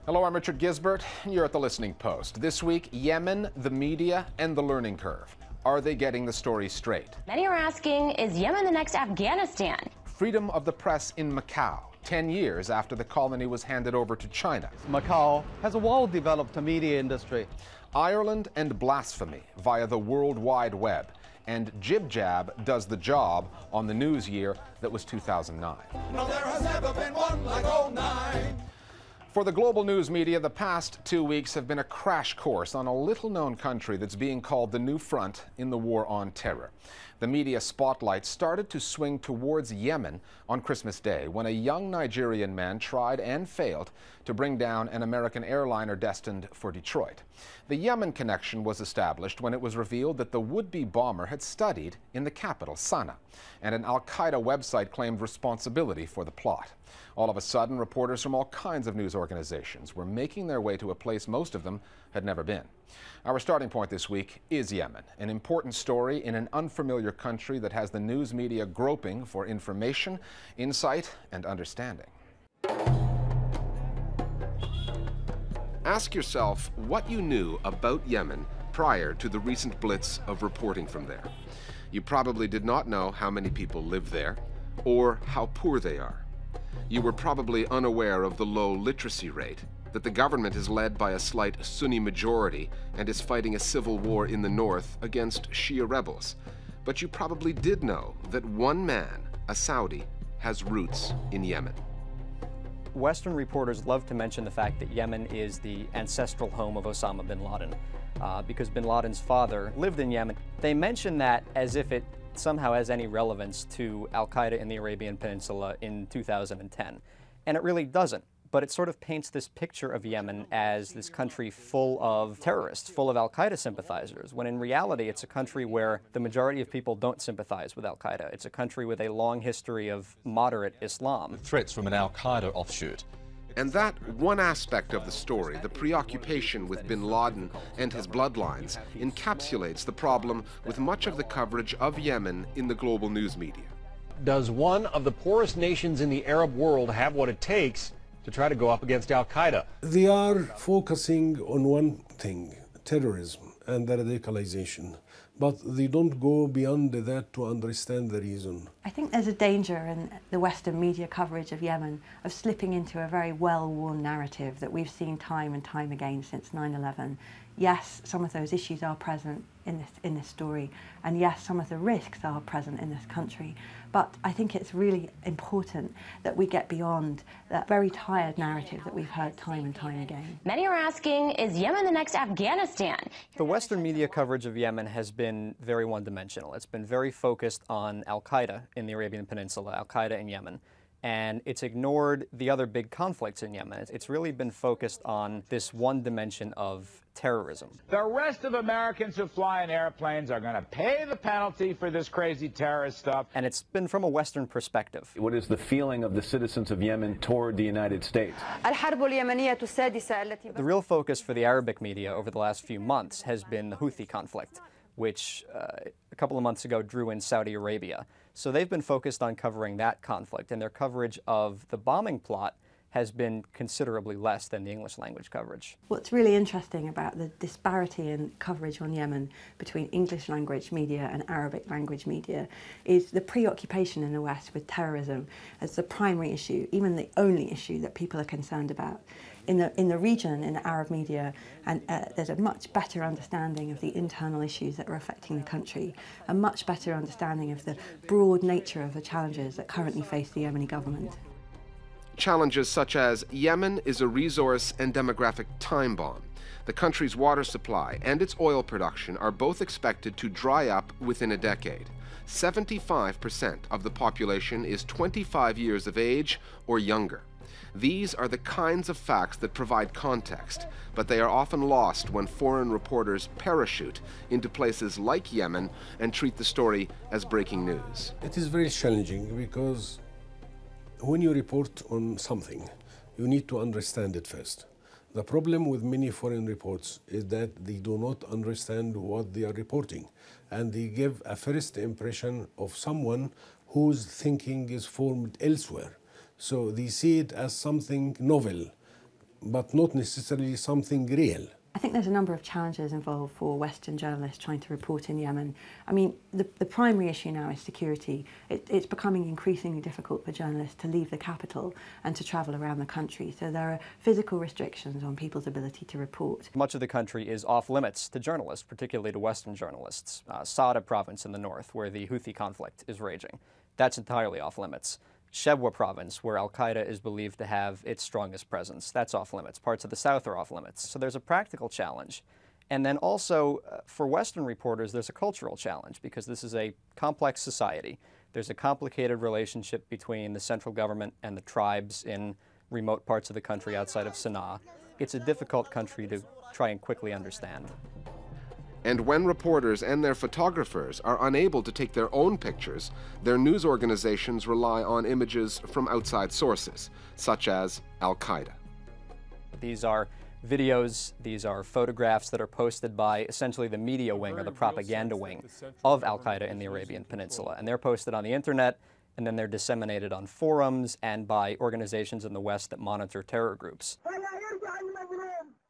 Hello, I'm Richard Gisbert, and you're at The Listening Post. This week, Yemen, the media, and the learning curve. Are they getting the story straight? Many are asking, is Yemen the next Afghanistan? Freedom of the press in Macau, 10 years after the colony was handed over to China. Macau has a well-developed media industry. Ireland and blasphemy via the World Wide Web. And Jib Jab does the job on the news year that was 2009. No, there has never been one like 09. For the global news media, the past 2 weeks have been a crash course on a little-known country that's being called the new front in the war on terror. The media spotlight started to swing towards Yemen on Christmas Day when a young Nigerian man tried and failed to bring down an American airliner destined for Detroit. The Yemen connection was established when it was revealed that the would-be bomber had studied in the capital, Sana'a, and an al-Qaeda website claimed responsibility for the plot. All of a sudden, reporters from all kinds of news organizations were making their way to a place most of them had never been. Our starting point this week is Yemen, an important story in an unfamiliar country that has the news media groping for information, insight, and understanding. Ask yourself what you knew about Yemen prior to the recent blitz of reporting from there. You probably did not know how many people live there or how poor they are. You were probably unaware of the low literacy rate, that the government is led by a slight Sunni majority and is fighting a civil war in the north against Shia rebels. But you probably did know that one man, a Saudi, has roots in Yemen. Western reporters love to mention the fact that Yemen is the ancestral home of Osama bin Laden, because bin Laden's father lived in Yemen. They mention that as if it somehow has any relevance to al-Qaeda in the Arabian Peninsula in 2010. And it really doesn't. But it sort of paints this picture of Yemen as this country full of terrorists, full of al-Qaeda sympathizers, when in reality it's a country where the majority of people don't sympathize with al-Qaeda. It's a country with a long history of moderate Islam. Threats from an al-Qaeda offshoot. And that one aspect of the story, the preoccupation with bin Laden and his bloodlines, encapsulates the problem with much of the coverage of Yemen in the global news media. Does one of the poorest nations in the Arab world have what it takes to try to go up against al-Qaeda? They are focusing on one thing, terrorism and the radicalization, but they don't go beyond that to understand the reason. I think there's a danger in the Western media coverage of Yemen of slipping into a very well-worn narrative that we've seen time and time again since 9/11. Yes, some of those issues are present in this story, and yes, some of the risks are present in this country. But I think it's really important that we get beyond that very tired narrative that we've heard time and time again. Many are asking, is Yemen the next Afghanistan? The Western media coverage of Yemen has been very one-dimensional. It's been very focused on al-Qaeda in the Arabian Peninsula, al-Qaeda in Yemen. And it's ignored the other big conflicts in Yemen. It's really been focused on this one dimension of terrorism. The rest of Americans who fly in airplanes are going to pay the penalty for this crazy terrorist stuff. And it's been from a Western perspective. What is the feeling of the citizens of Yemen toward the United States? The real focus for the Arabic media over the last few months has been the Houthi conflict, which a couple of months ago drew in Saudi Arabia. So they've been focused on covering that conflict, and their coverage of the bombing plot has been considerably less than the English language coverage. What's really interesting about the disparity in coverage on Yemen between English language media and Arabic language media is the preoccupation in the West with terrorism as the primary issue, even the only issue that people are concerned about. In the region, in the Arab media, and there's a much better understanding of the internal issues that are affecting the country, a much better understanding of the broad nature of the challenges that currently face the Yemeni government. Challenges such as Yemen is a resource and demographic time bomb. The country's water supply and its oil production are both expected to dry up within a decade. 75% of the population is 25 years of age or younger. These are the kinds of facts that provide context, but they are often lost when foreign reporters parachute into places like Yemen and treat the story as breaking news. It is very challenging because when you report on something, you need to understand it first. The problem with many foreign reports is that they do not understand what they are reporting, and they give a first impression of someone whose thinking is formed elsewhere. So they see it as something novel, but not necessarily something real. I think there's a number of challenges involved for Western journalists trying to report in Yemen. I mean, the primary issue now is security. It's becoming increasingly difficult for journalists to leave the capital and to travel around the country. So there are physical restrictions on people's ability to report. Much of the country is off limits to journalists, particularly to Western journalists. Sada province in the north, where the Houthi conflict is raging, that's entirely off limits. Shebwa province, where al-Qaeda is believed to have its strongest presence, that's off limits. Parts of the south are off limits. So there's a practical challenge. And then also, for Western reporters, there's a cultural challenge, because this is a complex society. There's a complicated relationship between the central government and the tribes in remote parts of the country outside of Sana'a. It's a difficult country to try and quickly understand. And when reporters and their photographers are unable to take their own pictures, their news organizations rely on images from outside sources, such as al-Qaeda. These are videos, these are photographs that are posted by essentially the media wing or the propaganda wing of al-Qaeda in the Arabian Peninsula. And they're posted on the internet, and then they're disseminated on forums and by organizations in the West that monitor terror groups.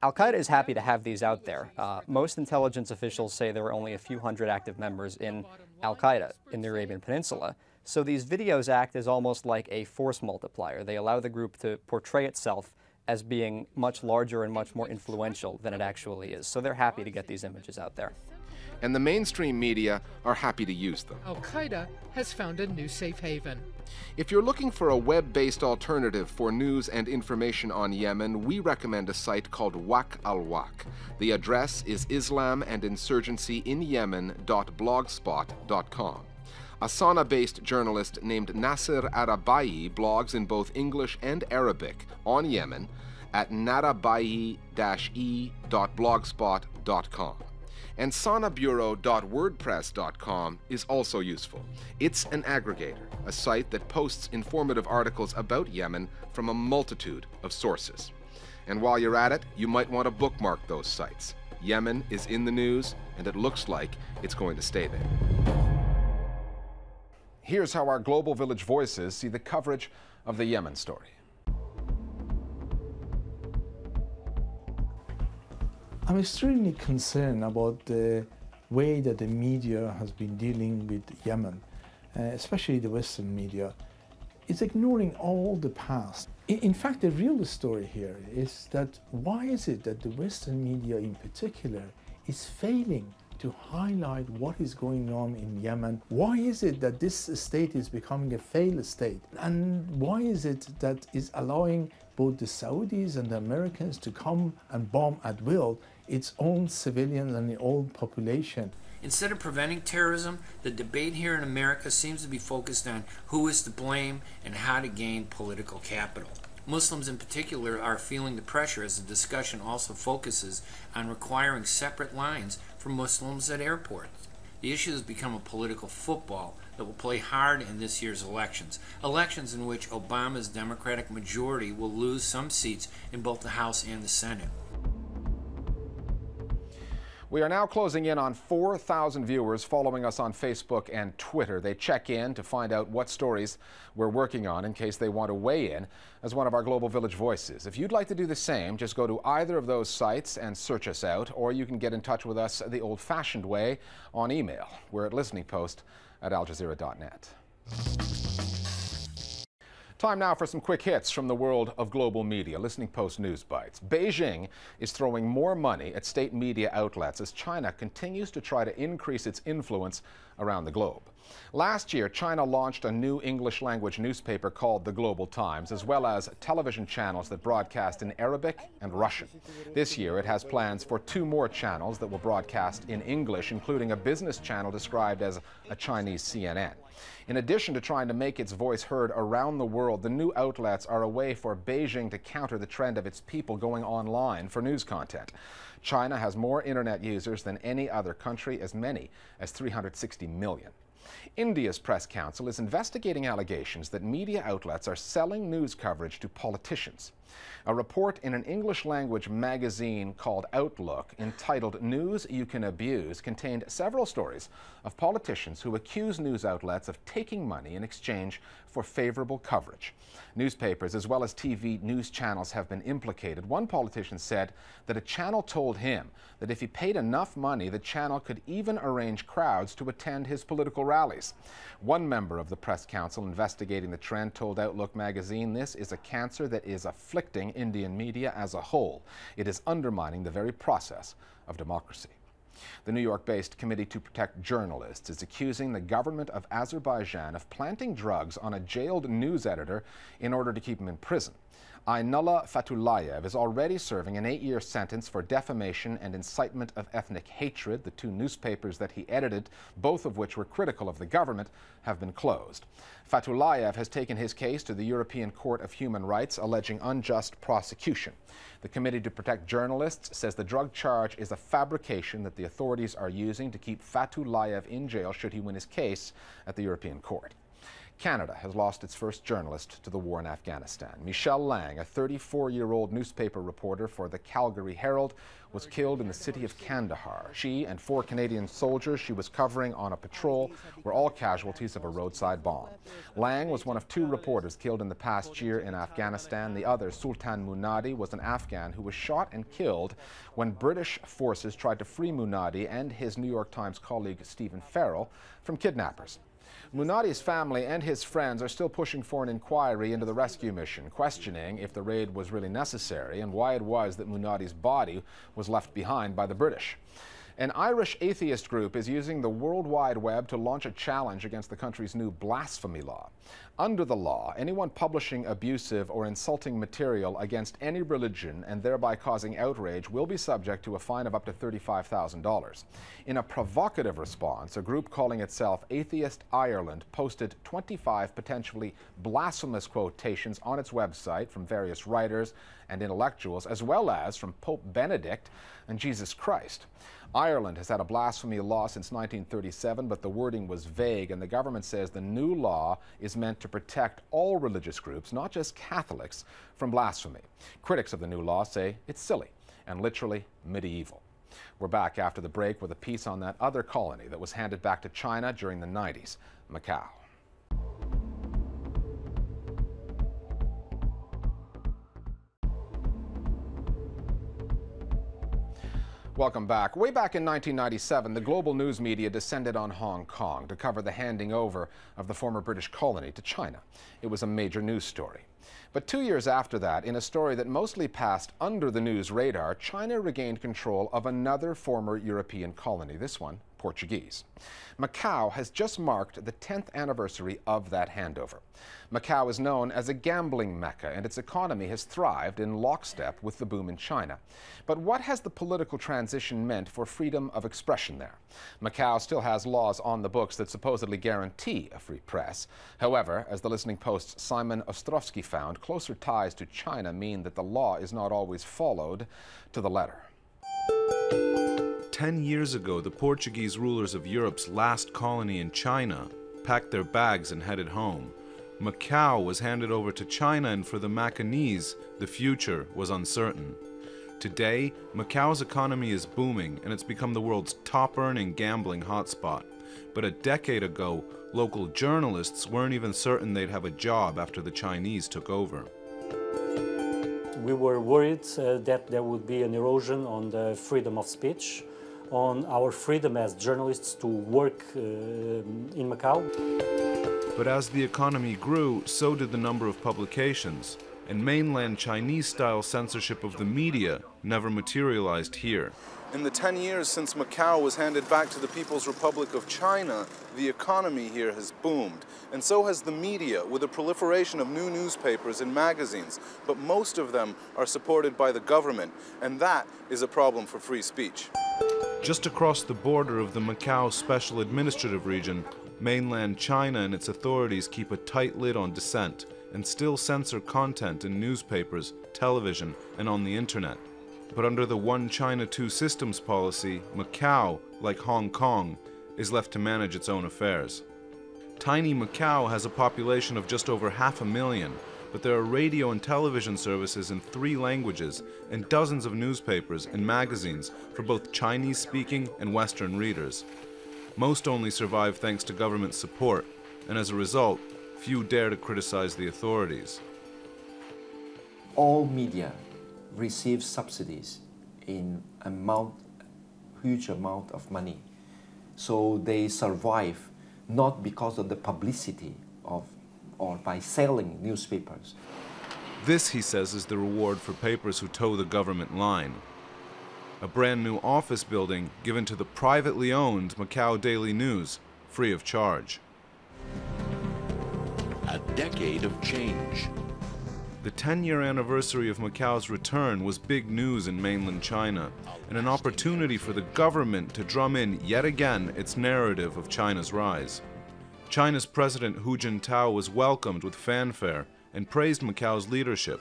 Al-Qaeda is happy to have these out there. Most intelligence officials say there are only a few hundred active members in Al-Qaeda in the Arabian Peninsula. So these videos act as almost like a force multiplier. They allow the group to portray itself as being much larger and much more influential than it actually is. So they're happy to get these images out there. And the mainstream media are happy to use them. Al-Qaeda has found a new safe haven. If you're looking for a web-based alternative for news and information on Yemen, we recommend a site called Wak al-Wak. The address is islamandinsurgencyinyemen.blogspot.com. A Sana-based journalist named Nasser Arabayi blogs in both English and Arabic on Yemen at narabayi-e.blogspot.com. And sanabureau.wordpress.com is also useful. It's an aggregator, a site that posts informative articles about Yemen from a multitude of sources. And while you're at it, you might want to bookmark those sites. Yemen is in the news, and it looks like it's going to stay there. Here's how our Global Village voices see the coverage of the Yemen story. I'm extremely concerned about the way that the media has been dealing with Yemen, especially the Western media. It's ignoring all the past. In fact, the real story here is that why is it that the Western media in particular is failing to highlight what is going on in Yemen? Why is it that this state is becoming a failed state? And why is it that is allowing both the Saudis and the Americans to come and bomb at will its own civilians and the own population? Instead of preventing terrorism, the debate here in America seems to be focused on who is to blame and how to gain political capital. Muslims in particular are feeling the pressure as the discussion also focuses on requiring separate lines for Muslims at airports. The issue has become a political football that will play hard in this year's elections. Elections in which Obama's Democratic majority will lose some seats in both the House and the Senate. We are now closing in on 4,000 viewers following us on Facebook and Twitter. They check in to find out what stories we're working on in case they want to weigh in as one of our Global Village voices. If you'd like to do the same, just go to either of those sites and search us out, or you can get in touch with us the old-fashioned way on email. We're at listeningpost@aljazeera.net. Time now for some quick hits from the world of global media. Listening Post News Bites. Beijing is throwing more money at state media outlets as China continues to try to increase its influence around the globe. Last year, China launched a new English language newspaper called The Global Times, as well as television channels that broadcast in Arabic and Russian. This year, it has plans for 2 more channels that will broadcast in English, including a business channel described as a Chinese CNN. In addition to trying to make its voice heard around the world, the new outlets are a way for Beijing to counter the trend of its people going online for news content. China has more internet users than any other country, as many as 360 million. India's press council is investigating allegations that media outlets are selling news coverage to politicians. A report in an English-language magazine called Outlook, entitled News You Can Abuse, contained several stories of politicians who accuse news outlets of taking money in exchange for favorable coverage. Newspapers as well as TV news channels have been implicated. One politician said that a channel told him that if he paid enough money, the channel could even arrange crowds to attend his political rallies. One member of the press council investigating the trend told Outlook magazine this is a cancer that is afflicting Indian media as a whole. It is undermining the very process of democracy. The New York-based Committee to Protect Journalists is accusing the government of Azerbaijan of planting drugs on a jailed news editor in order to keep him in prison. Aynullah Fatullayev is already serving an 8-year sentence for defamation and incitement of ethnic hatred. The two newspapers that he edited, both of which were critical of the government, have been closed. Fatullayev has taken his case to the European Court of Human Rights, alleging unjust prosecution. The Committee to Protect Journalists says the drug charge is a fabrication that the authorities are using to keep Fatullayev in jail should he win his case at the European Court. Canada has lost its first journalist to the war in Afghanistan. Michelle Lang, a 34-year-old newspaper reporter for the Calgary Herald, was killed in the city of Kandahar. She and 4 Canadian soldiers she was covering on a patrol were all casualties of a roadside bomb. Lang was one of 2 reporters killed in the past year in Afghanistan. The other, Sultan Munadi, was an Afghan who was shot and killed when British forces tried to free Munadi and his New York Times colleague Stephen Farrell from kidnappers. Munadi's family and his friends are still pushing for an inquiry into the rescue mission, questioning if the raid was really necessary and why it was that Munadi's body was left behind by the British. An Irish atheist group is using the World Wide Web to launch a challenge against the country's new blasphemy law. Under the law, anyone publishing abusive or insulting material against any religion and thereby causing outrage will be subject to a fine of up to $35,000. In a provocative response, a group calling itself Atheist Ireland posted 25 potentially blasphemous quotations on its website from various writers and intellectuals, as well as from Pope Benedict and Jesus Christ. Ireland has had a blasphemy law since 1937, but the wording was vague, and the government says the new law is meant to protect all religious groups, not just Catholics, from blasphemy. Critics of the new law say it's silly and literally medieval. We're back after the break with a piece on that other colony that was handed back to China during the 90s, Macau. Welcome back. Way back in 1997, the global news media descended on Hong Kong to cover the handing over of the former British colony to China. It was a major news story. But 2 years after that, in a story that mostly passed under the news radar, China regained control of another former European colony, this one Portuguese. Macau has just marked the 10th anniversary of that handover. Macau is known as a gambling mecca, and its economy has thrived in lockstep with the boom in China. But what has the political transition meant for freedom of expression there? Macau still has laws on the books that supposedly guarantee a free press. However, as the Listening Post's Simon Ostrovsky found, closer ties to China mean that the law is not always followed to the letter. 10 years ago, the Portuguese rulers of Europe's last colony in China packed their bags and headed home. Macau was handed over to China, and for the Macanese, the future was uncertain. Today, Macau's economy is booming, and it's become the world's top-earning gambling hotspot. But a decade ago, local journalists weren't even certain they'd have a job after the Chinese took over. We were worried that there would be an erosion on the freedom of speech, on our freedom as journalists to work in Macau. But as the economy grew, so did the number of publications, and mainland Chinese-style censorship of the media never materialized here. In the 10 years since Macau was handed back to the People's Republic of China, the economy here has boomed, and so has the media, with a proliferation of new newspapers and magazines, but most of them are supported by the government, and that is a problem for free speech. Just across the border of the Macau Special Administrative Region, mainland China and its authorities keep a tight lid on dissent and still censor content in newspapers, television, and on the internet. But under the One China, Two Systems policy, Macau, like Hong Kong, is left to manage its own affairs. Tiny Macau has a population of just over 500,000, but there are radio and television services in 3 languages and dozens of newspapers and magazines for both Chinese-speaking and Western readers. Most only survive thanks to government support, and as a result, few dare to criticize the authorities. All media receive subsidies in huge amount of money. So they survive not because of the publicity or by selling newspapers. This, he says, is the reward for papers who toe the government line. A brand new office building given to the privately owned Macau Daily News, free of charge. A decade of change. The 10-year anniversary of Macau's return was big news in mainland China, and an opportunity for the government to drum in yet again its narrative of China's rise. China's President Hu Jintao was welcomed with fanfare and praised Macau's leadership,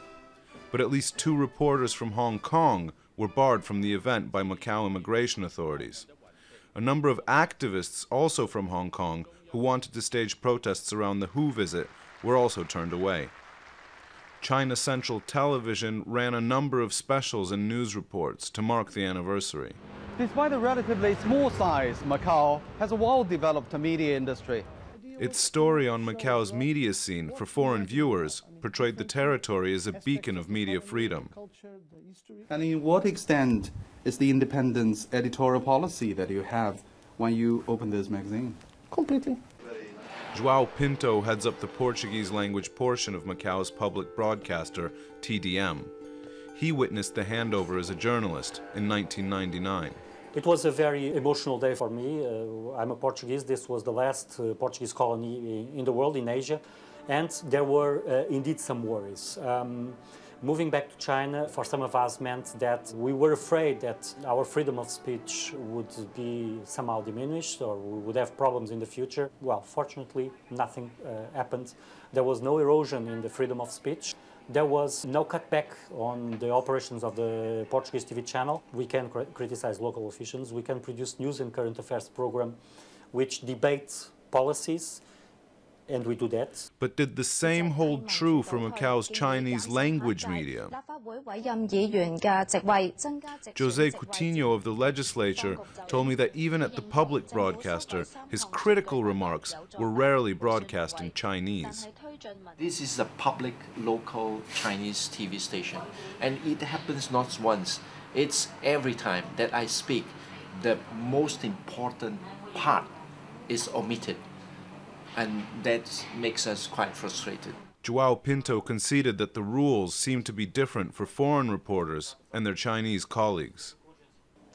but at least 2 reporters from Hong Kong were barred from the event by Macau immigration authorities. A number of activists, also from Hong Kong, who wanted to stage protests around the Hu visit, were also turned away. China Central Television ran a number of specials and news reports to mark the anniversary. Despite a relatively small size, Macau has a well-developed media industry. Its story on Macau's media scene for foreign viewers portrayed the territory as a beacon of media freedom. And in what extent is the independence editorial policy that you have when you open this magazine? Completely. João Pinto heads up the Portuguese language portion of Macau's public broadcaster, TDM. He witnessed the handover as a journalist in 1999. It was a very emotional day for me. I'm a Portuguese. This was the last Portuguese colony in the world, in Asia, and there were indeed some worries. Moving back to China for some of us meant that we were afraid that our freedom of speech would be somehow diminished or we would have problems in the future. Well, fortunately, nothing happened. There was no erosion in the freedom of speech. There was no cutback on the operations of the Portuguese TV channel. We can criticize local officials. We can produce news and current affairs program which debates policies, and we do that. But did the same hold true for Macau's Chinese language media? José Coutinho of the legislature told me that even at the public broadcaster, his critical remarks were rarely broadcast in Chinese. This is a public local Chinese TV station, and it happens not once. It's every time that I speak, the most important part is omitted. And that makes us quite frustrated. João Pinto conceded that the rules seem to be different for foreign reporters and their Chinese colleagues.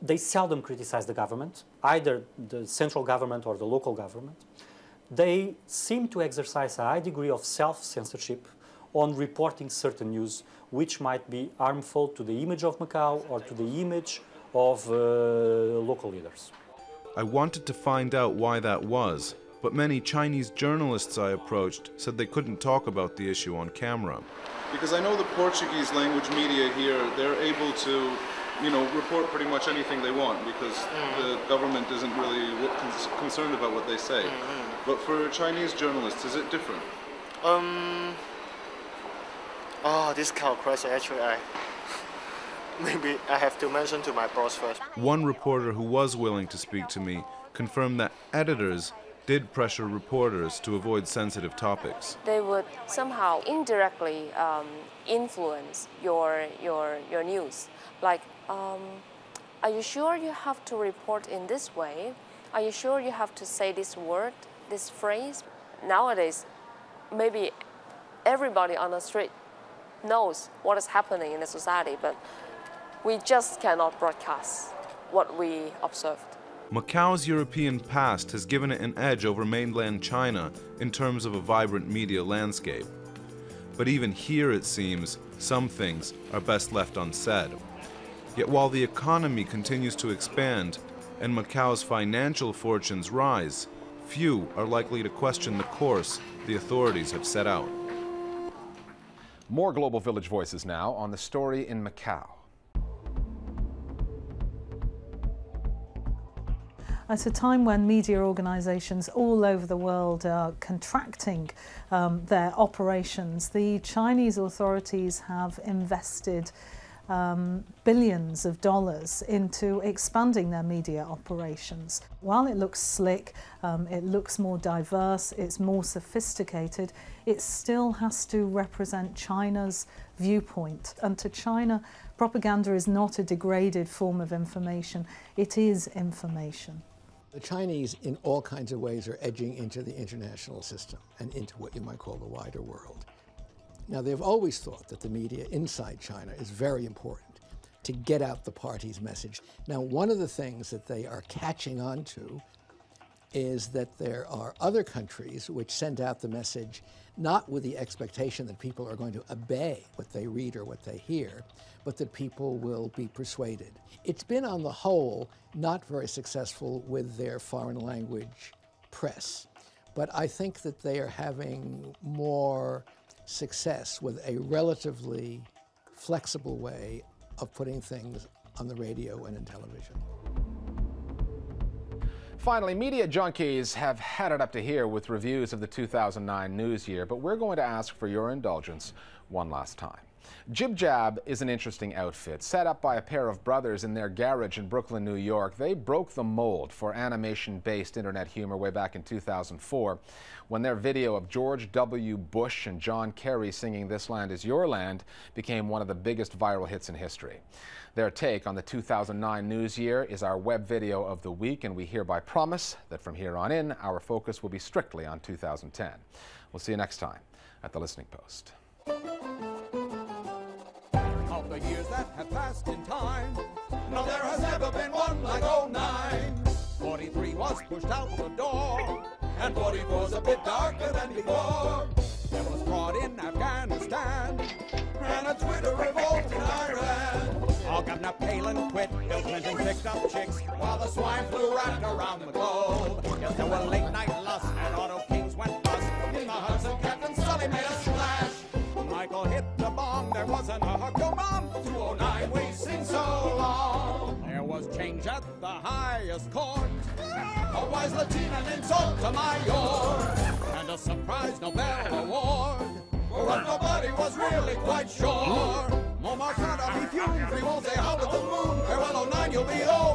They seldom criticize the government, either the central government or the local government. They seem to exercise a high degree of self-censorship on reporting certain news which might be harmful to the image of Macau or to the image of local leaders. I wanted to find out why that was, but many Chinese journalists I approached said they couldn't talk about the issue on camera. Because I know the Portuguese language media here, they're able to, report pretty much anything they want because the government isn't really concerned about what they say. But for Chinese journalists, is it different? This kind of question, actually, maybe I have to mention to my boss first. One reporter who was willing to speak to me confirmed that editors did pressure reporters to avoid sensitive topics. They would somehow indirectly influence your news. Like, are you sure you have to report in this way? Are you sure you have to say this word, this phrase? Nowadays, maybe everybody on the street knows what is happening in the society, but we just cannot broadcast what we observed. Macau's European past has given it an edge over mainland China in terms of a vibrant media landscape. But even here, it seems, some things are best left unsaid. Yet while the economy continues to expand and Macau's financial fortunes rise, few are likely to question the course the authorities have set out. More Global Village Voices now on the story in Macau. At a time when media organisations all over the world are contracting their operations, the Chinese authorities have invested billions of dollars into expanding their media operations. While it looks slick, it looks more diverse, it's more sophisticated, it still has to represent China's viewpoint. And to China, propaganda is not a degraded form of information, it is information. The Chinese, in all kinds of ways, are edging into the international system and into what you might call the wider world. Now, they've always thought that the media inside China is very important to get out the party's message. Now, one of the things that they are catching on to is that there are other countries which send out the message not with the expectation that people are going to obey what they read or what they hear, but that people will be persuaded. It's been, on the whole, not very successful with their foreign language press, but I think that they are having more success with a relatively flexible way of putting things on the radio and in television. Finally, media junkies have had it up to here with reviews of the 2009 news year, but we're going to ask for your indulgence one last time. Jib Jab is an interesting outfit. Set up by a pair of brothers in their garage in Brooklyn, New York, they broke the mold for animation-based internet humor way back in 2004 when their video of George W. Bush and John Kerry singing "This Land Is Your Land" became one of the biggest viral hits in history. Their take on the 2009 news year is our web video of the week, and we hereby promise that from here on in, our focus will be strictly on 2010. We'll see you next time at The Listening Post. Of the years that have passed in time, no, there has never been one like 09. 43 was pushed out the door, and 44's a bit darker than before. There was fraud in Afghanistan, and a Twitter revolt in Iran. All Governor Palin quit, Bill Clinton picked up chicks, while the swine flu wrapped around the globe. Yes, there were late night lusts, and auto kings went bust. In the Hudson, Captain Sully made a splash. Michael hit the bomb, there wasn't a huckle bomb. 209 we sing so long. There was change at the highest court, a wise Latina named Sotomayor, and a surprise Nobel Award for what nobody was really quite sure. Muammar Gaddafi fumed, 3 won't say how with the moon. Farewell 09, you'll be old.